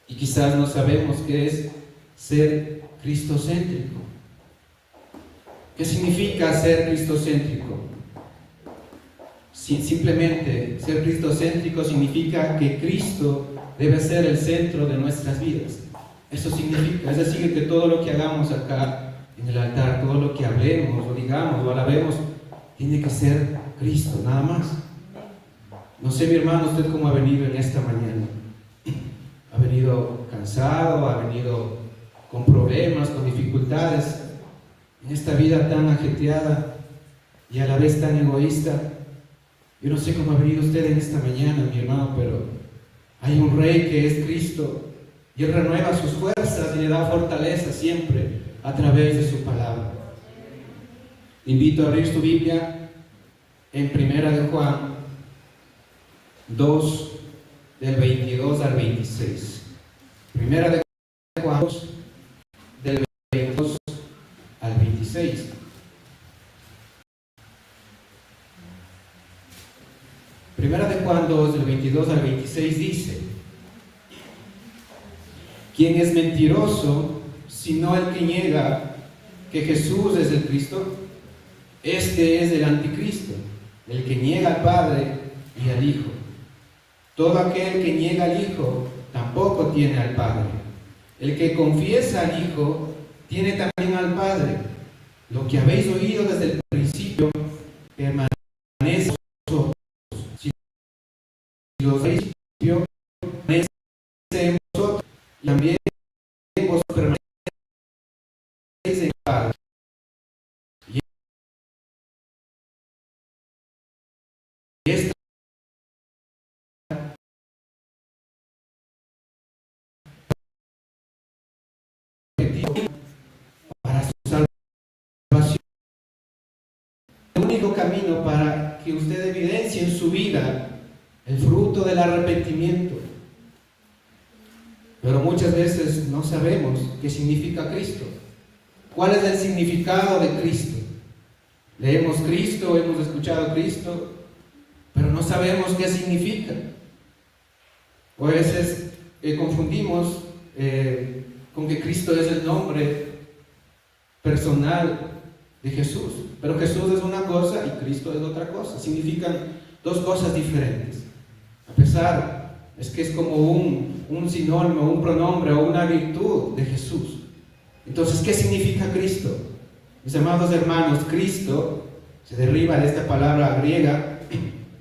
Y quizás no sabemos qué es ser cristocéntrico. ¿Qué significa ser cristocéntrico? Simplemente ser cristocéntrico significa que Cristo debe ser el centro de nuestras vidas. Eso significa, es decir, que todo lo que hagamos acá en el altar, todo lo que hablemos o digamos o alabemos, tiene que ser Cristo, nada más. No sé, mi hermano, usted cómo ha venido en esta mañana. ¿Ha venido cansado? ¿Ha venido con problemas, con dificultades? En esta vida tan ajetreada y a la vez tan egoísta. Yo no sé cómo ha venido usted en esta mañana, mi hermano, pero hay un Rey que es Cristo y Él renueva sus fuerzas y le da fortaleza siempre a través de su palabra. Te invito a abrir tu Biblia en 1 de Juan 2, del 22 al 26. 1 de Juan 2, del 22 al 26. Primera de Juan 2, del 22 al 26 dice: ¿Quién es mentiroso sino el que niega que Jesús es el Cristo? Este es el anticristo, el que niega al Padre y al Hijo. Todo aquel que niega al Hijo tampoco tiene al Padre. El que confiesa al Hijo tiene también al Padre. Lo que habéis oído desde el principio permanece en vosotros. Si lo habéis oído, permanece en vosotros, y también vos permanecéis en el Padre. Y esta para su salvación. El único camino para que usted evidencie en su vida el fruto del arrepentimiento. Pero muchas veces no sabemos qué significa Cristo. ¿Cuál es el significado de Cristo? Leemos Cristo, hemos escuchado Cristo, pero no sabemos qué significa. O a veces confundimos con que Cristo es el nombre personal de Jesús. Pero Jesús es una cosa y Cristo es otra cosa. Significan dos cosas diferentes. A pesar, es que es como un sinónimo, un pronombre o una virtud de Jesús. Entonces, ¿qué significa Cristo? Mis amados hermanos, Cristo se deriva de esta palabra griega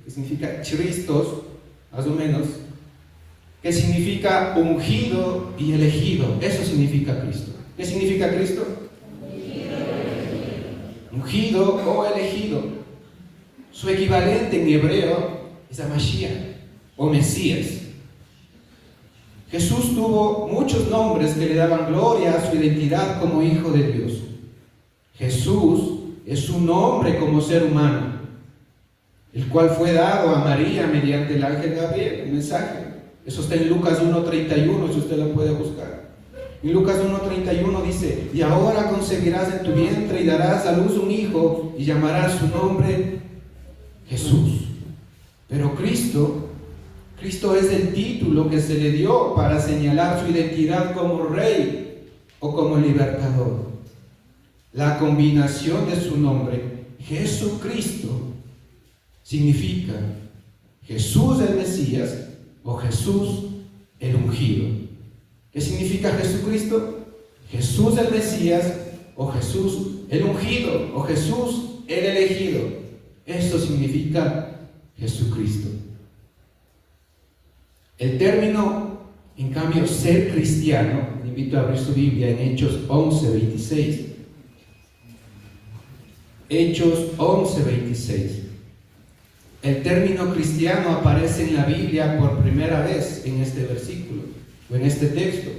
que significa Christos, más o menos, que significa ungido y elegido. Eso significa Cristo. ¿Qué significa Cristo? Ungido o elegido. Su equivalente en hebreo es Mashiach o Mesías. Jesús tuvo muchos nombres que le daban gloria a su identidad como Hijo de Dios. Jesús es su nombre como ser humano, el cual fue dado a María mediante el ángel Gabriel, el mensaje. Eso está en Lucas 1:31, si usted lo puede buscar. En Lucas 1:31 dice: y ahora concebirás en tu vientre y darás a luz un hijo y llamarás su nombre Jesús. Pero Cristo es el título que se le dio para señalar su identidad como Rey o como Libertador. La combinación de su nombre, Jesucristo, significa Jesús el Mesías o Jesús el ungido. ¿Qué significa Jesucristo? Jesús el Mesías o Jesús el ungido o Jesús el elegido. Esto significa Jesucristo. El término, en cambio, ser cristiano, le invito a abrir su Biblia en Hechos 11:26. Hechos 11:26. El término cristiano aparece en la Biblia por primera vez en este versículo o en este texto.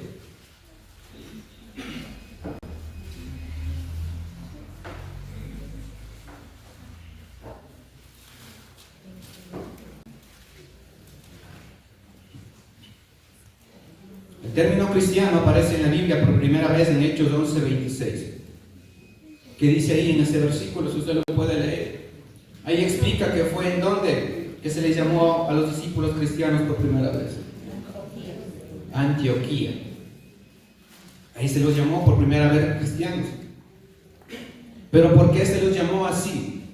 El término cristiano aparece en la Biblia por primera vez en Hechos 11:26. ¿Qué dice ahí en ese versículo? Si usted lo puede leer. Ahí explica que fue en donde que se les llamó a los discípulos cristianos por primera vez. Antioquía. Ahí se los llamó por primera vez cristianos. Pero ¿por qué se los llamó así?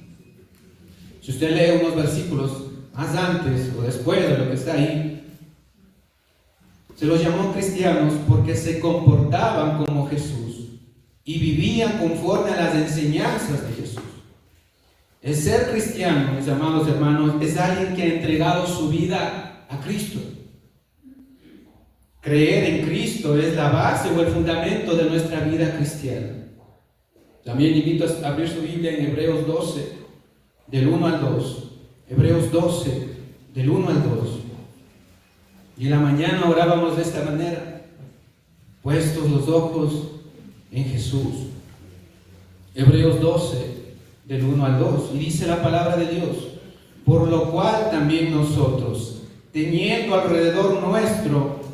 Si usted lee unos versículos más antes o después de lo que está ahí, se los llamó cristianos porque se comportaban como Jesús y vivían conforme a las enseñanzas de Jesús. El ser cristiano, mis amados hermanos, es alguien que ha entregado su vida a Cristo. Creer en Cristo es la base o el fundamento de nuestra vida cristiana. También invito a abrir su Biblia en Hebreos 12, del 1 al 2. Hebreos 12, del 1 al 2. Y en la mañana orábamos de esta manera: puestos los ojos en Jesús. Hebreos 12, del 1 al 2. Y dice la palabra de Dios: por lo cual también nosotros, teniendo alrededor nuestro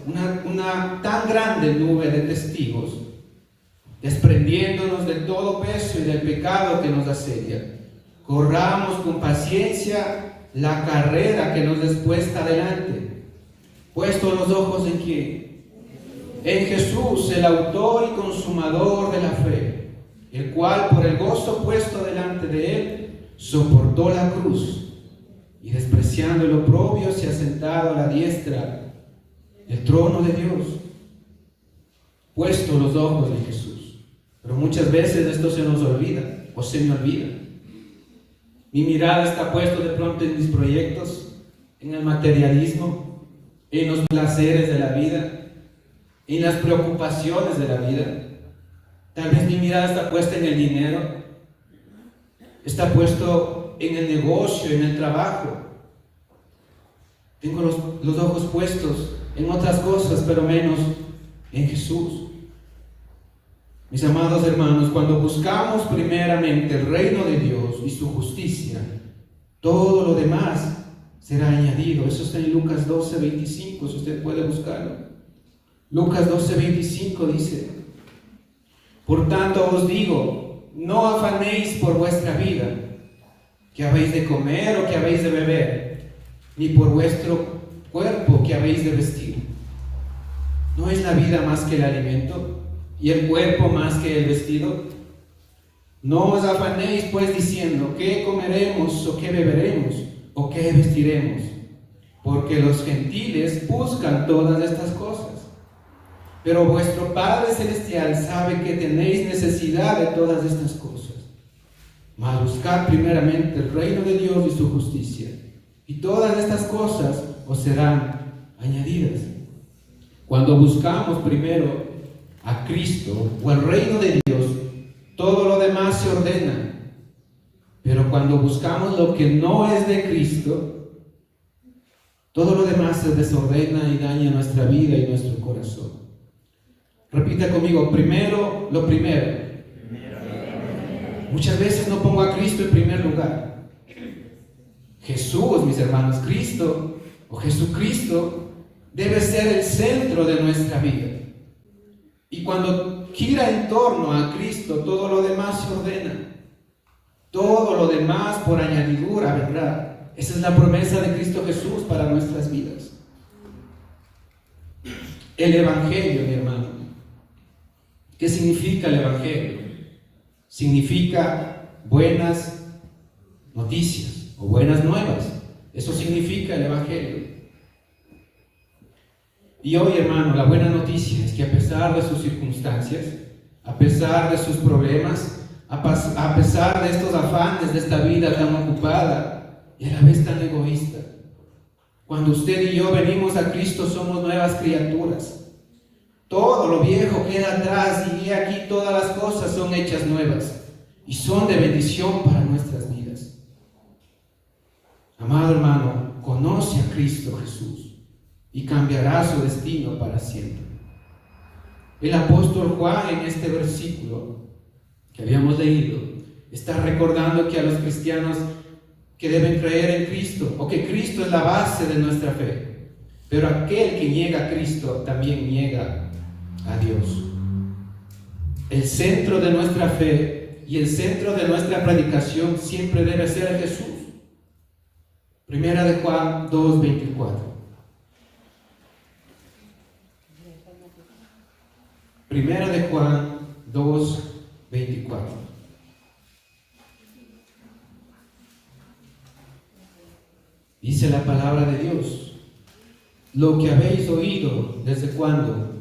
una tan grande nube de testigos, desprendiéndonos de todo peso y del pecado que nos asedia, corramos con paciencia la carrera que nos es puesta delante, puestos los ojos en ¿quién? En Jesús, el autor y consumador de la fe, el cual por el gozo puesto delante de él soportó la cruz y despreciando el oprobio se ha sentado a la diestra del trono de Dios. Puesto los ojos en Jesús. Pero muchas veces esto se nos olvida o se me olvida. Mi mirada está puesta de pronto en mis proyectos, en el materialismo, en los placeres de la vida, en las preocupaciones de la vida. Tal vez mi mirada está puesta en el dinero, está puesto en el negocio, en el trabajo. Tengo los ojos puestos en otras cosas, pero menos en Jesús. Mis amados hermanos, cuando buscamos primeramente el reino de Dios y su justicia, todo lo demás será añadido. Eso está en Lucas 12, 25, si usted puede buscarlo. Lucas 12, 25 dice: por tanto os digo, no afanéis por vuestra vida, que habéis de comer o que habéis de beber, ni por vuestro cuerpo que habéis de vestir. ¿No es la vida más que el alimento y el cuerpo más que el vestido? No os afanéis pues diciendo: ¿qué comeremos o qué beberemos o qué vestiremos? Porque los gentiles buscan todas estas cosas. Pero vuestro Padre Celestial sabe que tenéis necesidad de todas estas cosas. Mas buscad primeramente el reino de Dios y su justicia, y todas estas cosas os serán añadidas. Cuando buscamos primero a Cristo o el reino de Dios, todo lo demás se ordena. Pero cuando buscamos lo que no es de Cristo, todo lo demás se desordena y daña nuestra vida y nuestro corazón. Repita conmigo: primero lo primero. Muchas veces no pongo a Cristo en primer lugar. Jesús, mis hermanos, Cristo o Jesucristo debe ser el centro de nuestra vida. Y cuando gira en torno a Cristo, todo lo demás se ordena. Todo lo demás por añadidura vendrá. Esa es la promesa de Cristo Jesús para nuestras vidas. El Evangelio, mi hermano. ¿Qué significa el Evangelio? Significa buenas noticias o buenas nuevas. Eso significa el Evangelio. Y hoy, hermano, la buena noticia es que a pesar de sus circunstancias, a pesar de sus problemas, a pesar de estos afanes de esta vida tan ocupada y a la vez tan egoísta, cuando usted y yo venimos a Cristo somos nuevas criaturas. Todo lo viejo queda atrás y he aquí todas las cosas son hechas nuevas y son de bendición para nuestras vidas. Amado hermano, conoce a Cristo Jesús y cambiará su destino para siempre. El apóstol Juan, en este versículo que habíamos leído, está recordando que a los cristianos que deben creer en Cristo, o que Cristo es la base de nuestra fe, pero aquel que niega a Cristo también niega a Dios. El centro de nuestra fe y el centro de nuestra predicación siempre debe ser Jesús. Primera de Juan 2:24. Primera de Juan 2:24. Dice la palabra de Dios: lo que habéis oído, ¿desde cuándo?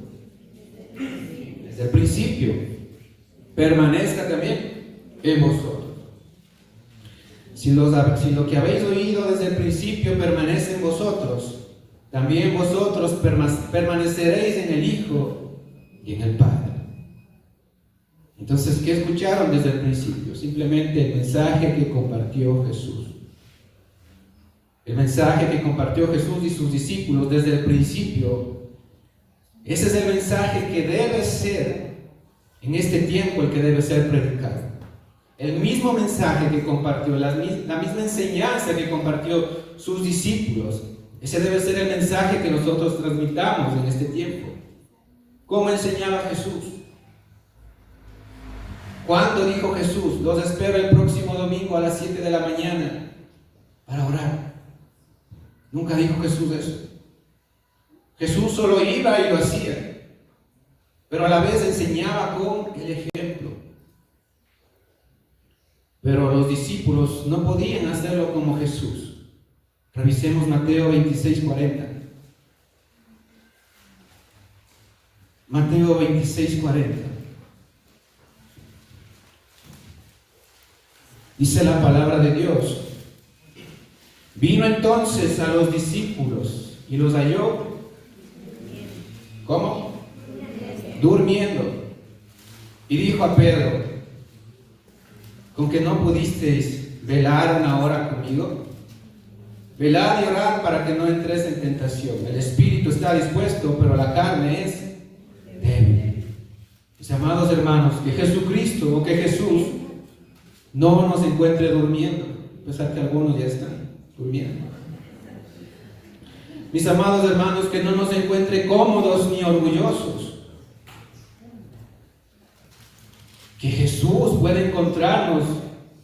Desde el principio, permanezca también en vosotros. Si lo que habéis oído desde el principio permanece en vosotros, también vosotros permaneceréis en el Hijo y en el Padre. Entonces, ¿qué escucharon desde el principio? Simplemente el mensaje que compartió Jesús. El mensaje que compartió Jesús y sus discípulos desde el principio. Ese es el mensaje que debe ser en este tiempo el que debe ser predicado. El mismo mensaje que compartió, la misma enseñanza que compartió sus discípulos. Ese debe ser el mensaje que nosotros transmitamos en este tiempo. ¿Cómo enseñaba Jesús? ¿Cuándo dijo Jesús? Los espero el próximo domingo a las 7 de la mañana para orar. Nunca dijo Jesús eso. Jesús solo iba y lo hacía, pero a la vez enseñaba con el ejemplo. Pero los discípulos no podían hacerlo como Jesús. Revisemos Mateo 26:40. Mateo 26:40. Dice la palabra de Dios: vino entonces a los discípulos y los halló, ¿cómo? Durmiendo. Y dijo a Pedro: ¿con que no pudisteis velar una hora conmigo? Velad y orad para que no entréis en tentación. El espíritu está dispuesto, pero la carne es débil. Mis amados hermanos, que Jesucristo o que Jesús no nos encuentre durmiendo, a pesar que algunos ya están durmiendo. Mis amados hermanos, que no nos encuentre cómodos ni orgullosos. Que Jesús pueda encontrarnos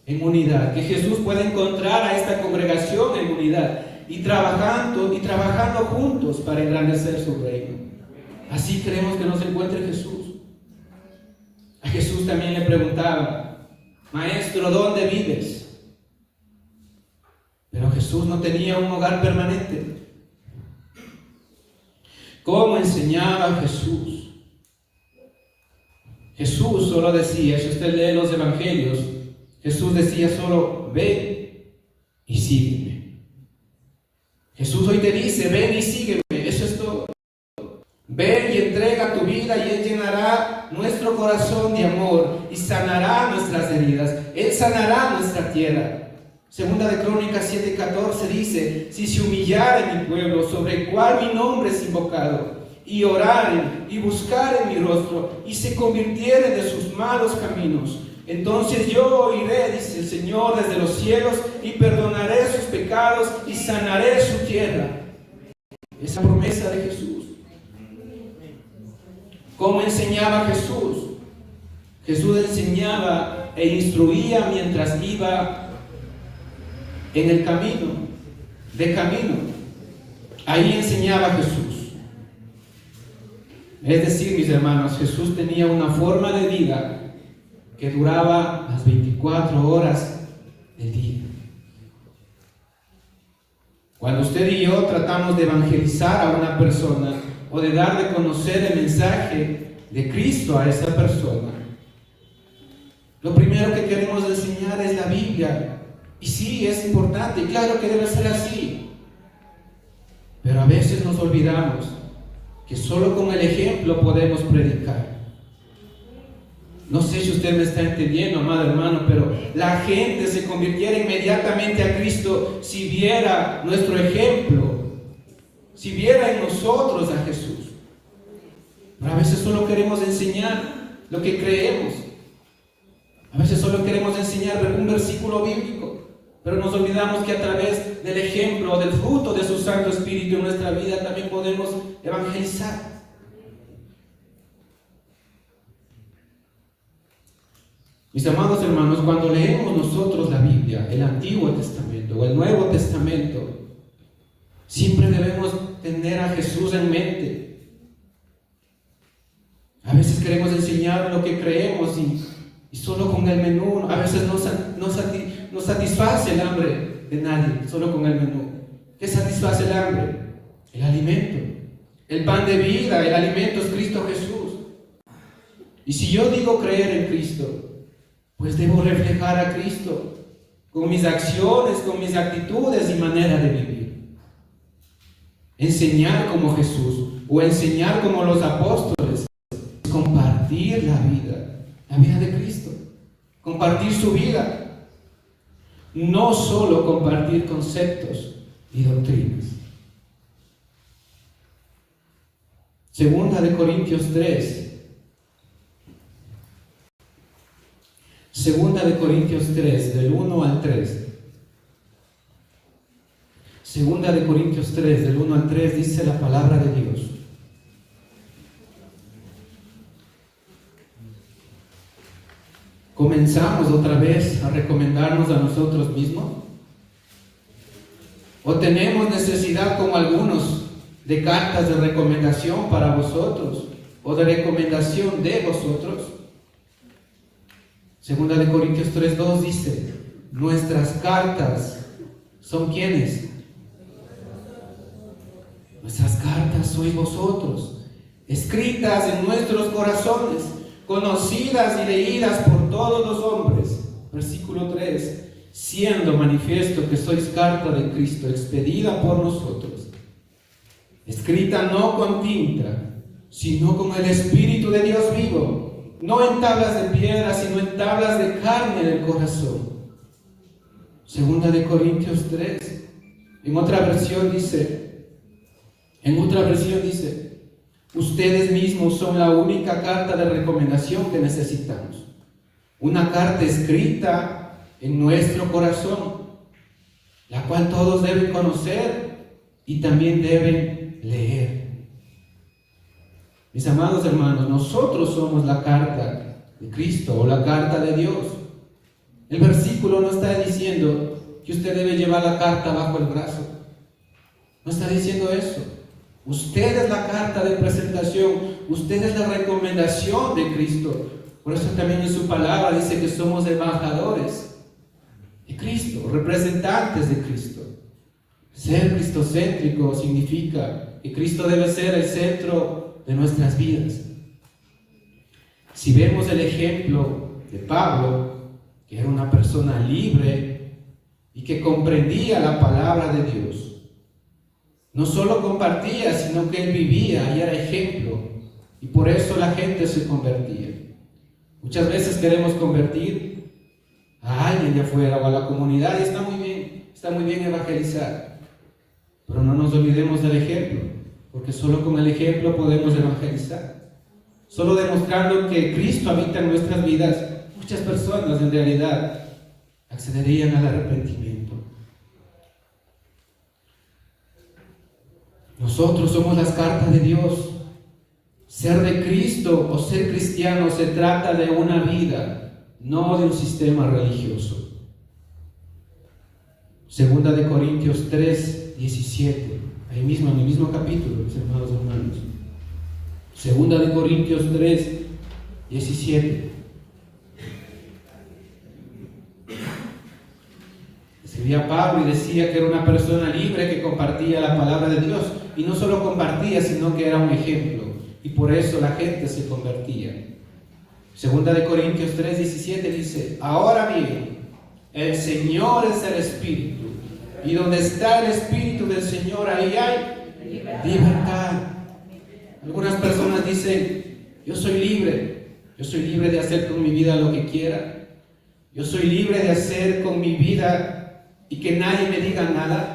en unidad, que Jesús pueda encontrar a esta congregación en unidad y trabajando juntos para engrandecer su reino. Así queremos que nos encuentre Jesús. A Jesús también le preguntaba: Maestro, ¿dónde vives? Pero Jesús no tenía un hogar permanente. ¿Cómo enseñaba Jesús? Jesús solo decía, si usted lee los evangelios, Jesús decía solo: ven y sígueme. Jesús hoy te dice: ven y sígueme. Eso es todo. Ven y entrega tu vida y Él llenará nuestro corazón de amor y sanará nuestras heridas. Él sanará nuestra tierra. Segunda de Crónicas 7:14 dice: si se humillare mi pueblo, sobre el cual mi nombre es invocado, y oraren y buscaren mi rostro, y se convirtieren de sus malos caminos, entonces yo oiré, dice el Señor, desde los cielos, y perdonaré sus pecados y sanaré su tierra. Esa promesa de Jesús. ¿Cómo enseñaba Jesús? Jesús enseñaba e instruía mientras iba en el camino, de camino. Ahí enseñaba Jesús. Es decir, mis hermanos, Jesús tenía una forma de vida que duraba las 24 horas del día. Cuando usted y yo tratamos de evangelizar a una persona o de dar de conocer el mensaje de Cristo a esa persona, lo primero que queremos enseñar es la Biblia. Y sí, es importante, claro que debe ser así. Pero a veces nos olvidamos que solo con el ejemplo podemos predicar. No sé si usted me está entendiendo, amado hermano, pero la gente se convirtiera inmediatamente a Cristo si viera nuestro ejemplo, si viera en nosotros a Jesús. Pero a veces solo queremos enseñar lo que creemos. A veces solo queremos enseñar un versículo bíblico, pero nos olvidamos que a través del ejemplo, del fruto de su Santo Espíritu en nuestra vida también podemos evangelizar. Mis amados hermanos, cuando leemos nosotros la Biblia, el Antiguo Testamento o el Nuevo Testamento, siempre debemos tener a Jesús en mente. A veces queremos enseñar lo que creemos y solo con el menú, a veces no satisface el hambre de nadie, solo con el menú. ¿Qué satisface el hambre? El alimento, el pan de vida, el alimento es Cristo Jesús. Y si yo digo creer en Cristo, pues debo reflejar a Cristo con mis acciones, con mis actitudes y manera de vivir. Enseñar como Jesús o enseñar como los apóstoles es compartir la vida de Cristo, compartir su vida, no solo compartir conceptos y doctrinas. Segunda de Corintios 3. Segunda de Corintios 3, del 1 al 3. Segunda de Corintios 3, del 1 al 3, dice la palabra de Dios. ¿Comenzamos otra vez a recomendarnos a nosotros mismos? ¿O tenemos necesidad, como algunos, de cartas de recomendación para vosotros o de recomendación de vosotros? Segunda de Corintios 3:2 dice: nuestras cartas son ¿quiénes? Nuestras cartas sois vosotros, escritas en nuestros corazones, conocidas y leídas por todos los hombres. Versículo 3: siendo manifiesto que sois carta de Cristo, expedida por nosotros, escrita no con tinta, sino con el Espíritu de Dios vivo, no en tablas de piedra, sino en tablas de carne del corazón. Segunda de Corintios 3. En otra versión dice, ustedes mismos son la única carta de recomendación que necesitamos. Una carta escrita en nuestro corazón, la cual todos deben conocer y también deben leer. Mis amados hermanos, nosotros somos la carta de Cristo o la carta de Dios. El versículo no está diciendo que usted debe llevar la carta bajo el brazo. No está diciendo eso. Usted es la carta de presentación, usted es la recomendación de Cristo. Por eso también en su palabra dice que somos embajadores de Cristo, representantes de Cristo. Ser cristocéntrico significa que Cristo debe ser el centro de nuestras vidas. Si vemos el ejemplo de Pablo, que era una persona libre y que comprendía la palabra de Dios, no solo compartía, sino que él vivía y era ejemplo, y por eso la gente se convertía. Muchas veces queremos convertir a alguien de afuera o a la comunidad, y está muy bien evangelizar, pero no nos olvidemos del ejemplo, porque solo con el ejemplo podemos evangelizar. Solo demostrando que Cristo habita en nuestras vidas, muchas personas en realidad accederían al arrepentimiento. Nosotros somos las cartas de Dios. Ser de Cristo o ser cristiano se trata de una vida, no de un sistema religioso. Segunda de Corintios 3:17. Ahí mismo, en el mismo capítulo, mis hermanos. Segunda de Corintios 3:17. Escribía Pablo y decía que era una persona libre que compartía la palabra de Dios. Y no solo compartía, sino que era un ejemplo. Y por eso la gente se convertía. Segunda de Corintios 3:17 dice: ahora bien, el Señor es el Espíritu. Y donde está el Espíritu del Señor, ahí hay libertad. Algunas personas dicen: yo soy libre de hacer con mi vida lo que quiera, yo soy libre de hacer con mi vida y que nadie me diga nada.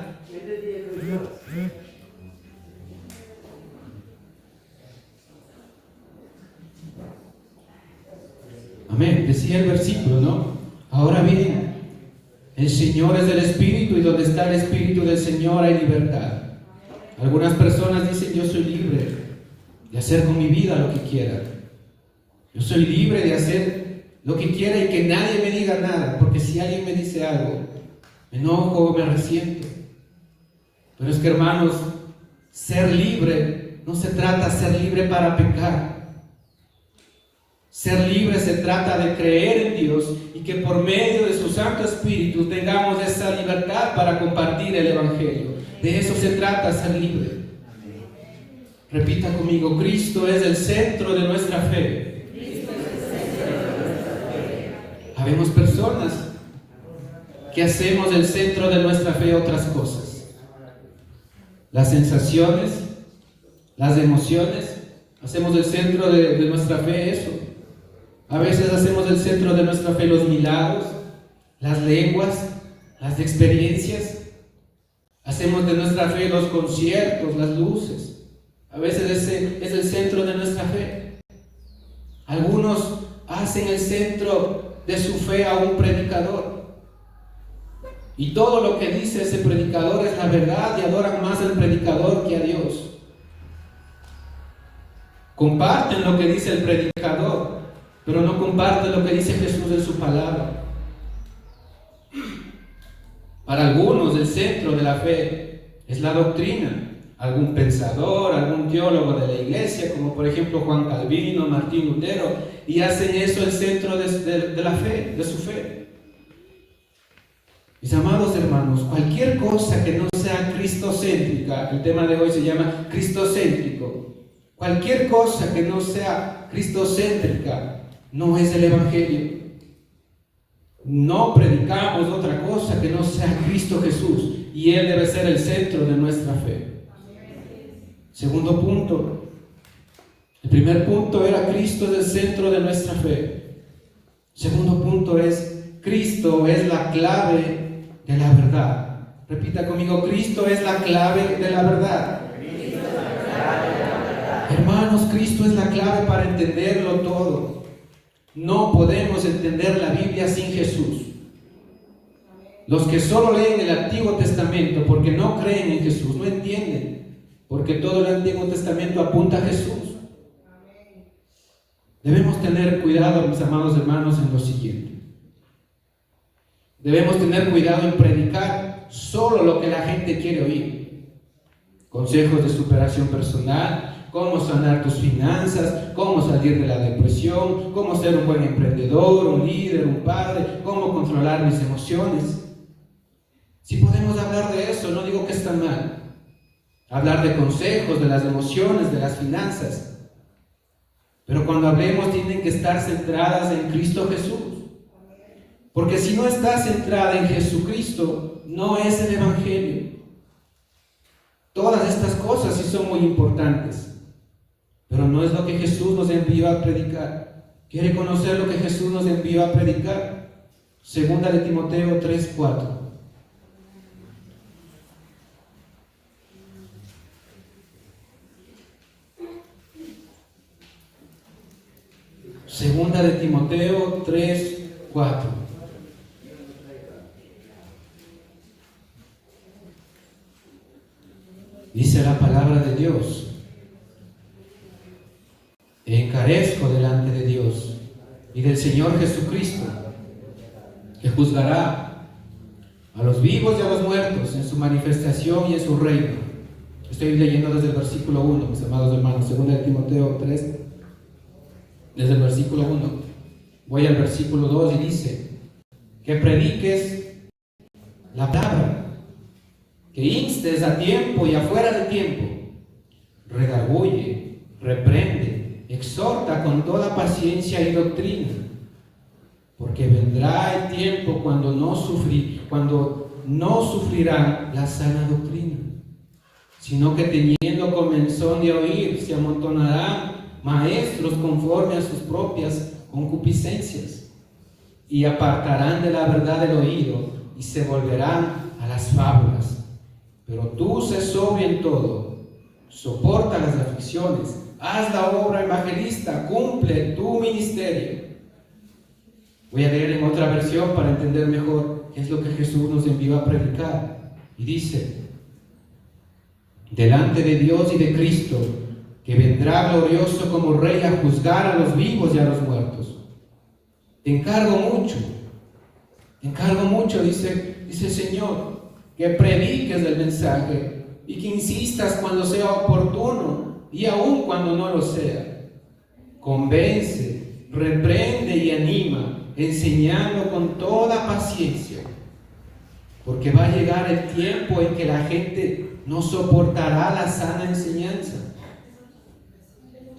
Amén, decía el versículo, ¿no? Ahora bien, el Señor es el Espíritu, y donde está el Espíritu del Señor hay libertad. Algunas personas dicen: yo soy libre de hacer con mi vida lo que quiera. Yo soy libre de hacer lo que quiera y que nadie me diga nada, porque si alguien me dice algo, me enojo o me resiento. Pero es que, hermanos, ser libre no se trata de ser libre para pecar. Ser libre se trata de creer en Dios y que por medio de su Santo Espíritu tengamos esa libertad para compartir el Evangelio. De eso se trata, ser libre. Repita conmigo: Cristo es el centro de nuestra fe. Habemos personas que hacemos del centro de nuestra fe otras cosas. Las sensaciones, las emociones, hacemos del centro de nuestra fe eso. A veces hacemos del centro de nuestra fe los milagros, las lenguas, las experiencias. Hacemos de nuestra fe los conciertos, las luces. A veces ese es el centro de nuestra fe. Algunos hacen el centro de su fe a un predicador. Y todo lo que dice ese predicador es la verdad y adoran más al predicador que a Dios. Comparten lo que dice el predicador, pero no comparten lo que dice Jesús en su palabra. Para algunos el centro de la fe es la doctrina. Algún pensador, algún teólogo de la iglesia, como por ejemplo Juan Calvino, Martín Lutero, y hacen eso el centro de la fe, de su fe. Mis amados hermanos, cualquier cosa que no sea cristocéntrica, el tema de hoy se llama cristocéntrico, cualquier cosa que no sea cristocéntrica no es el Evangelio. No predicamos otra cosa que no sea Cristo Jesús, y Él debe ser el centro de nuestra fe. Segundo punto. El primer punto era Cristo es el centro de nuestra fe. Segundo punto es Cristo es la clave de la verdad. Repita conmigo: Cristo es la clave de la verdad. Hermanos, Cristo es la clave para entenderlo todo. No podemos entender la Biblia sin Jesús. Los que solo leen el Antiguo Testamento porque no creen en Jesús no entienden, porque todo el Antiguo Testamento apunta a Jesús. Debemos tener cuidado, mis amados hermanos, en lo siguiente. Debemos tener cuidado en predicar solo lo que la gente quiere oír. Consejos de superación personal, cómo sanar tus finanzas, cómo salir de la depresión, cómo ser un buen emprendedor, un líder, un padre, cómo controlar mis emociones. Si podemos hablar de eso, no digo que está mal. Hablar de consejos, de las emociones, de las finanzas. Pero cuando hablemos tienen que estar centradas en Cristo Jesús. Porque si no está centrada en Jesucristo, no es el Evangelio. Todas estas cosas sí son muy importantes, pero no es lo que Jesús nos envió a predicar. ¿Quiere conocer lo que Jesús nos envió a predicar? Segunda de Timoteo 3:4. Segunda de Timoteo 3:4. Dice la palabra de Dios: encarezco delante de Dios y del Señor Jesucristo, que juzgará a los vivos y a los muertos en su manifestación y en su reino. Estoy leyendo desde el versículo 1, mis amados hermanos, segunda de Timoteo 3, desde el versículo 1. Voy al versículo 2 y dice: que prediques la palabra, que instes a tiempo y afuera de tiempo, redarguye, reprende, exhorta con toda paciencia y doctrina, porque vendrá el tiempo cuando no sufrirán la sana doctrina, sino que teniendo comezón de oír, se amontonarán maestros conforme a sus propias concupiscencias, y apartarán de la verdad el oído, y se volverán a las fábulas. Pero tú sé sobrio en todo, soporta las aflicciones, haz la obra evangelista, cumple tu ministerio. Voy a leer en otra versión para entender mejor qué es lo que Jesús nos envió a predicar. Y dice: delante de Dios y de Cristo, que vendrá glorioso como Rey a juzgar a los vivos y a los muertos. Te encargo mucho, dice el Señor, que prediques el mensaje y que insistas cuando sea oportuno y aun cuando no lo sea. Convence, reprende y anima, enseñando con toda paciencia, porque va a llegar el tiempo en que la gente no soportará la sana enseñanza.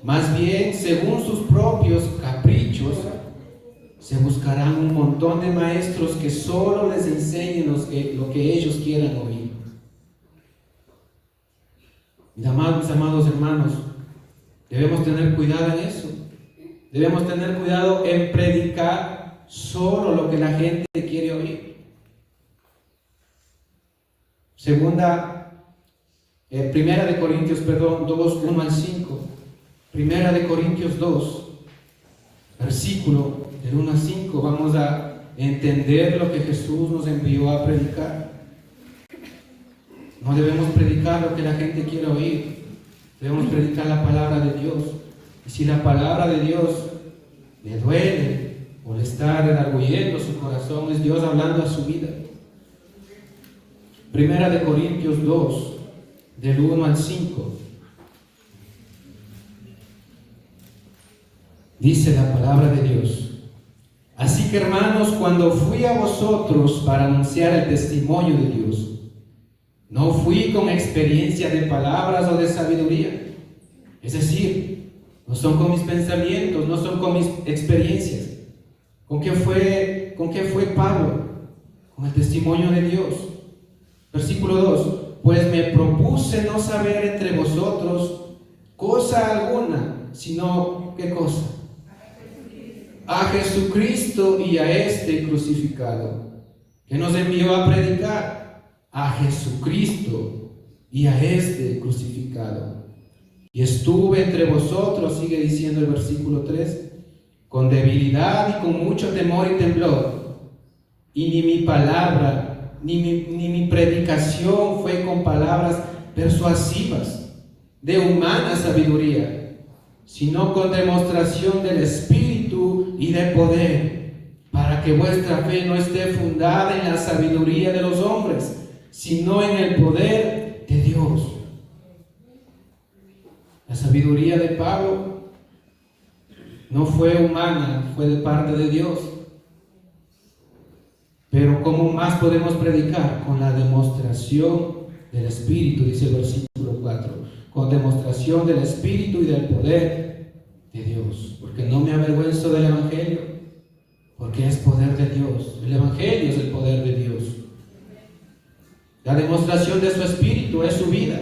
Más bien, según sus propios caprichos, se buscarán un montón de maestros que solo les enseñen lo que ellos quieran oír. Mis amados hermanos, debemos tener cuidado en eso. Debemos tener cuidado en predicar solo lo que la gente quiere oír. Primera de Corintios 2, 1 al 5. Primera de Corintios 2, versículo del 1 al 5. Vamos a entender lo que Jesús nos envió a predicar. No debemos predicar lo que la gente quiere oír. Debemos predicar la palabra de Dios. Y si la palabra de Dios le duele o le está redarguyendo su corazón, es Dios hablando a su vida. Primera de Corintios 2, del 1 al 5. Dice la palabra de Dios: así que, hermanos, cuando fui a vosotros para anunciar el testimonio de Dios, no fui con experiencia de palabras o de sabiduría. Es decir, no son con mis pensamientos, no son con mis experiencias. ¿Con qué fue Pablo? Con el testimonio de Dios. Versículo 2: pues me propuse no saber entre vosotros cosa alguna, sino, ¿qué cosa? A Jesucristo y a este crucificado, que nos envió a predicar. A Jesucristo y a este crucificado. Y estuve entre vosotros, sigue diciendo el versículo 3, con debilidad y con mucho temor y temblor. Y ni mi palabra, ni mi predicación fue con palabras persuasivas de humana sabiduría, sino con demostración del Espíritu y de poder, para que vuestra fe no esté fundada en la sabiduría de los hombres, sino en el poder de Dios. La sabiduría de Pablo no fue humana, fue de parte de Dios. Pero ¿cómo más podemos predicar? Con la demostración del Espíritu, dice el versículo 4. Con demostración del Espíritu y del poder de Dios. Porque no me avergüenzo del Evangelio, porque es poder de Dios. El Evangelio es el poder de Dios. La demostración de su Espíritu es su vida.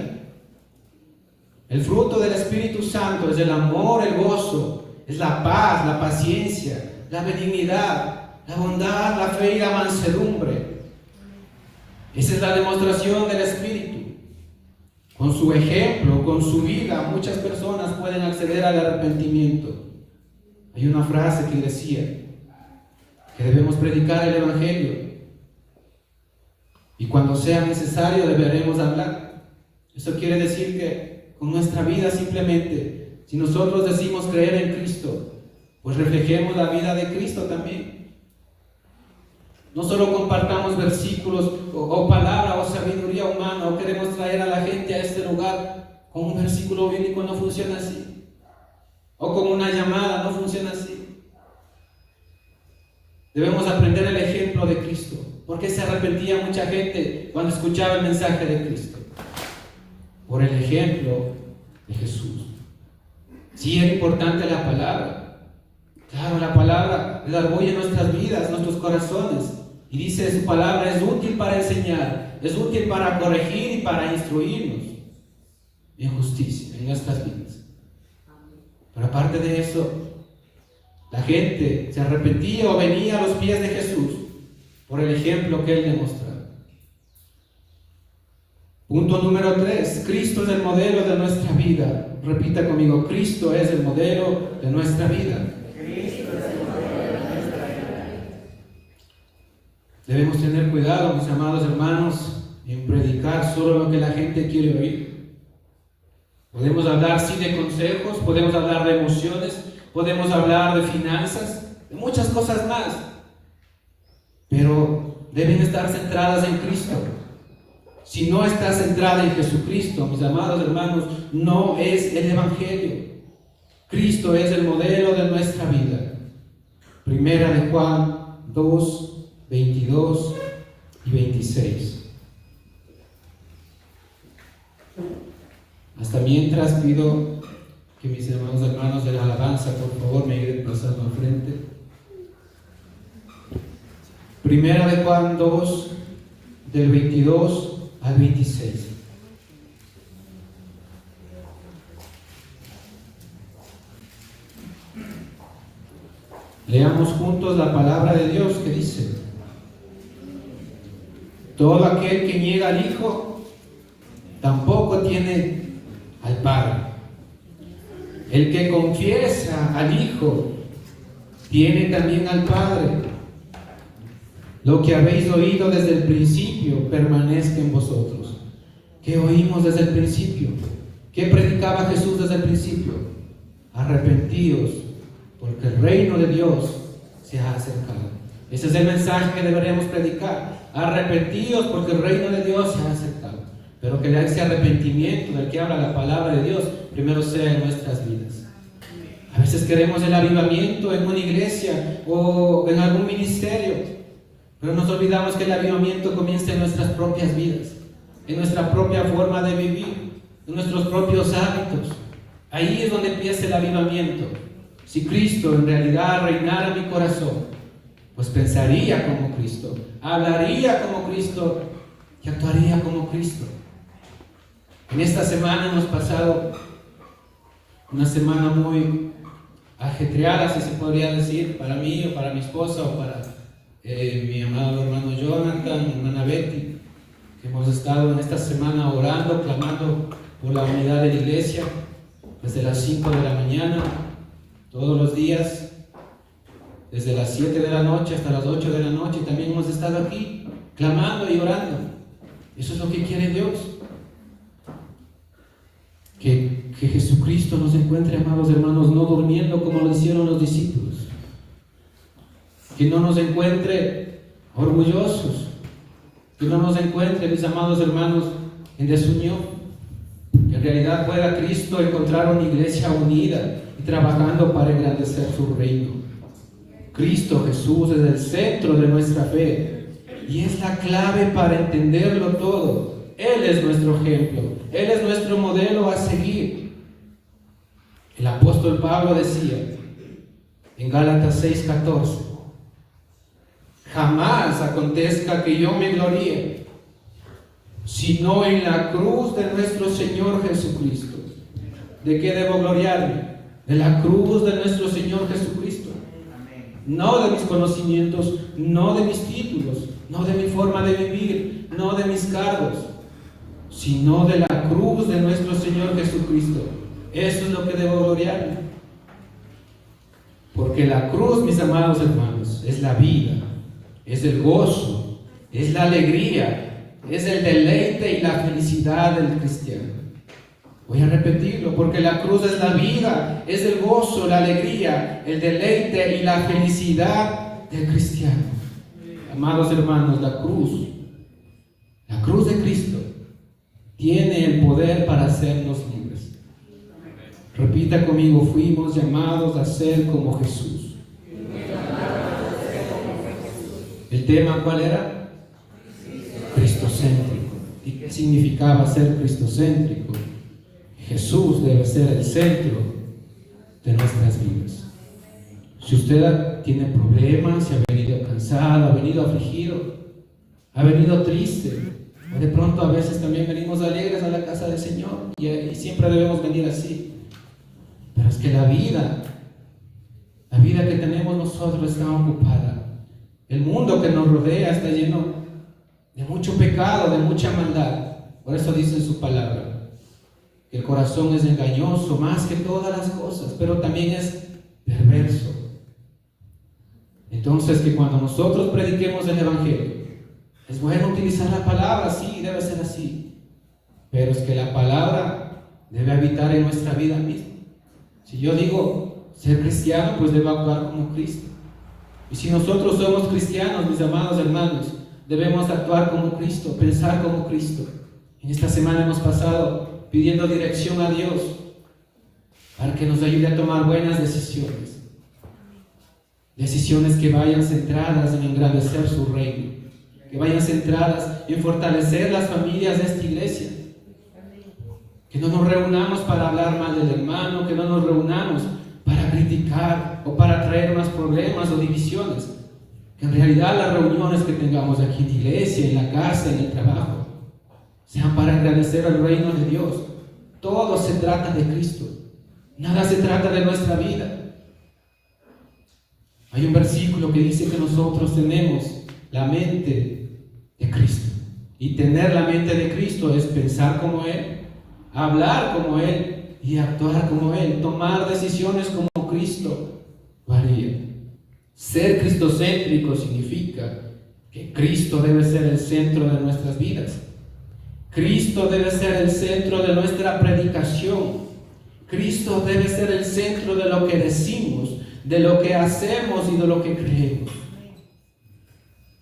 El fruto del Espíritu Santo es el amor, el gozo, es la paz, la paciencia, la benignidad, la bondad, la fe y la mansedumbre. Esa es la demostración del Espíritu. Con su ejemplo, con su vida, muchas personas pueden acceder al arrepentimiento. Hay una frase que decía que debemos predicar el Evangelio. Y cuando sea necesario deberemos hablar. Eso quiere decir que con nuestra vida simplemente, si nosotros decimos creer en Cristo, pues reflejemos la vida de Cristo también. No solo compartamos versículos o palabra o sabiduría humana, o queremos traer a la gente a este lugar con un versículo bíblico, no funciona así. O con una llamada, no funciona así. Debemos aprender el ejemplo de Cristo. ¿Por qué se arrepentía mucha gente cuando escuchaba el mensaje de Cristo? Por el ejemplo de Jesús. Sí, es importante la palabra. Claro, la palabra redarguye nuestras vidas, nuestros corazones. Y dice, su palabra es útil para enseñar, es útil para corregir y para instruirnos en justicia, en nuestras vidas. Pero aparte de eso, la gente se arrepentía o venía a los pies de Jesús por el ejemplo que Él demostraba. Punto número 3. Cristo es el modelo de nuestra vida. Repita conmigo, Cristo es el modelo de nuestra vida. Cristo es el modelo de nuestra vida. Debemos tener cuidado, mis amados hermanos, en predicar solo lo que la gente quiere oír. Podemos hablar sí de consejos, podemos hablar de emociones, podemos hablar de finanzas, de muchas cosas más, pero deben estar centradas en Cristo. Si no está centrada en Jesucristo, mis amados hermanos, no es el Evangelio. Cristo es el modelo de nuestra vida. Primera de Juan 2, 22 y 26. Hasta mientras pido que mis hermanos de la alabanza, por favor, me ayuden pasando al frente. Primera de Juan 2, del 22 al 26. Leamos juntos la palabra de Dios que dice: todo aquel que niega al Hijo tampoco tiene al Padre. El que confiesa al Hijo tiene también al Padre. Lo que habéis oído desde el principio permanezca en vosotros. ¿Qué oímos desde el principio? ¿Qué predicaba Jesús desde el principio? Arrepentíos, porque el reino de Dios se ha acercado. Ese es el mensaje que deberíamos predicar. Arrepentíos, porque el reino de Dios se ha acercado. Pero que ese arrepentimiento del que habla la palabra de Dios primero sea en nuestras vidas. A veces queremos el avivamiento en una iglesia o en algún ministerio, pero nos olvidamos que el avivamiento comienza en nuestras propias vidas, en nuestra propia forma de vivir, en nuestros propios hábitos. Ahí es donde empieza el avivamiento. Si Cristo en realidad reinara en mi corazón, pues pensaría como Cristo, hablaría como Cristo y actuaría como Cristo. En esta semana hemos pasado una semana muy ajetreada, si se podría decir, para mí o para mi esposa o para mi amado hermano Jonathan, mi hermana Betty, que hemos estado en esta semana orando, clamando por la unidad de la iglesia desde las 5 de la mañana, todos los días, desde las 7 de la noche hasta las 8 de la noche. También hemos estado aquí clamando y orando. Eso es lo que quiere Dios. Que Jesucristo nos encuentre, amados hermanos, no durmiendo como lo hicieron los discípulos. Que no nos encuentre orgullosos. Que no nos encuentre, mis amados hermanos, en desunión. Que en realidad pueda Cristo encontrar una iglesia unida y trabajando para engrandecer su reino. Cristo Jesús es el centro de nuestra fe y es la clave para entenderlo todo. Él es nuestro ejemplo, Él es nuestro modelo a seguir. El apóstol Pablo decía en Gálatas 6:14: jamás acontezca que yo me gloríe, sino en la cruz de nuestro Señor Jesucristo. ¿De qué debo gloriarme? De la cruz de nuestro Señor Jesucristo. No de mis conocimientos, no de mis títulos, no de mi forma de vivir, no de mis cargos, sino de la cruz de nuestro Señor Jesucristo. Eso es lo que debo gloriarme. Porque la cruz, mis amados hermanos, es la vida, es el gozo, es la alegría, es el deleite y la felicidad del cristiano. Voy a repetirlo, porque la cruz es la vida, es el gozo, la alegría, el deleite y la felicidad del cristiano. Amados hermanos, la cruz de Cristo tiene el poder para hacernos libres. Repita conmigo: fuimos llamados a ser como Jesús. ¿El tema cuál era? Cristocéntrico. ¿Y qué significaba ser cristocéntrico? Jesús debe ser el centro de nuestras vidas. Si usted tiene problemas, si ha venido cansado, ha venido afligido, ha venido triste, o de pronto a veces también venimos alegres a la casa del Señor, y siempre debemos venir así. Pero es que la vida que tenemos nosotros está ocupada. El mundo que nos rodea está lleno de mucho pecado, de mucha maldad. Por eso dice en su palabra que el corazón es engañoso más que todas las cosas, pero también es perverso. Entonces, que cuando nosotros prediquemos el Evangelio, es bueno utilizar la palabra, sí, debe ser así, pero es que la palabra debe habitar en nuestra vida misma. Si yo digo ser cristiano, pues debo actuar como Cristo. Y si nosotros somos cristianos, mis amados hermanos, debemos actuar como Cristo, pensar como Cristo. En esta semana hemos pasado pidiendo dirección a Dios para que nos ayude a tomar buenas decisiones. Decisiones que vayan centradas en engrandecer su reino, que vayan centradas en fortalecer las familias de esta iglesia. Que no nos reunamos para hablar mal del hermano, que no nos reunamos para criticar o para traer más problemas o divisiones. Que en realidad las reuniones que tengamos aquí en la iglesia, en la casa, en el trabajo, sean para agradecer al reino de Dios. Todo se trata de Cristo, nada se trata de nuestra vida. Hay un versículo que dice que nosotros tenemos la mente de Cristo. Y tener la mente de Cristo es pensar como Él, hablar como Él y actuar como Él, tomar decisiones como Cristo lo haría. Ser cristocéntrico significa que Cristo debe ser el centro de nuestras vidas. Cristo debe ser el centro de nuestra predicación. Cristo debe ser el centro de lo que decimos, de lo que hacemos y de lo que creemos.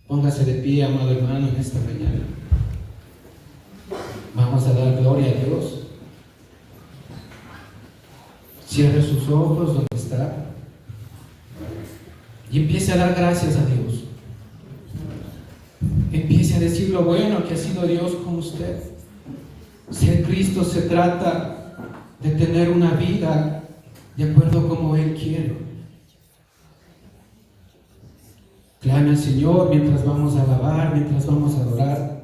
Póngase de pie, amado hermano, en esta mañana. Vamos a dar gloria a Dios. Cierre sus ojos donde está y empiece a dar gracias a Dios. Empiece a decir lo bueno que ha sido Dios con usted. Ser Cristo se trata de tener una vida de acuerdo como Él quiere. Clame al Señor mientras vamos a alabar, mientras vamos a adorar.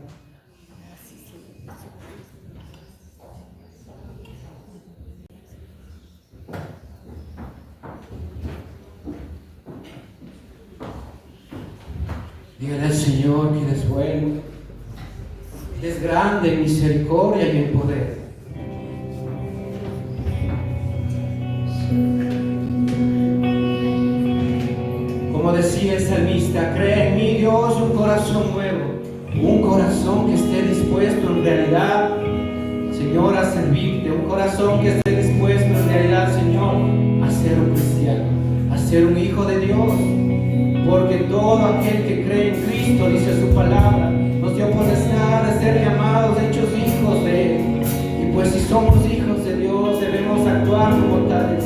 Dígale al Señor que Él es bueno, Él es grande en misericordia y en poder. Como decía el salmista, crea en mí, Dios, un corazón nuevo, un corazón que esté dispuesto en realidad, Señor, a servirte, un corazón que esté dispuesto en realidad, Señor, a ser un cristiano, a ser un hijo de Dios. Porque todo aquel que cree en Cristo, dice su palabra, nos dio potestad de ser llamados, hechos hijos de Él. Y pues si somos hijos de Dios, debemos actuar como tales.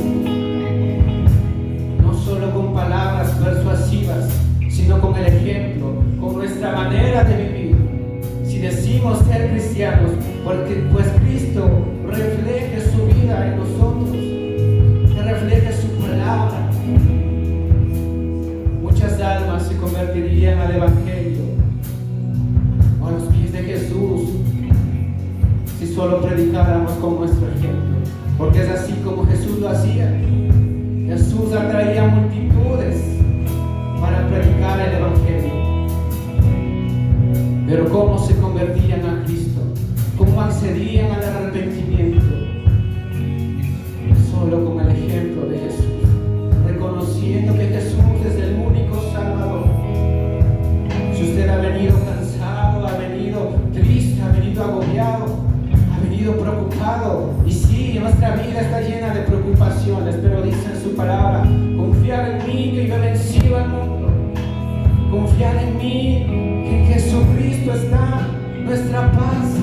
No solo con palabras persuasivas, sino con el ejemplo, con nuestra manera de vivir. Si decimos ser cristianos, porque pues Cristo refleje su vida en nosotros, que refleje su palabra. Muchas almas se convertirían al Evangelio o a los pies de Jesús si solo predicáramos con nuestro ejemplo, porque es así como Jesús lo hacía. Jesús atraía multitudes para predicar el Evangelio, pero ¿cómo se convertían a Cristo? ¿Cómo accedían al arrepentimiento? Solo con el ejemplo de Jesús, reconociendo que Jesús es el único Salvador. Si usted ha venido cansado, ha venido triste, ha venido agobiado, ha venido preocupado, y sí, nuestra vida está llena de preocupaciones, pero dice en su palabra, confiar en mí que yo he vencido al mundo, confiar en mí que en Jesucristo está nuestra paz.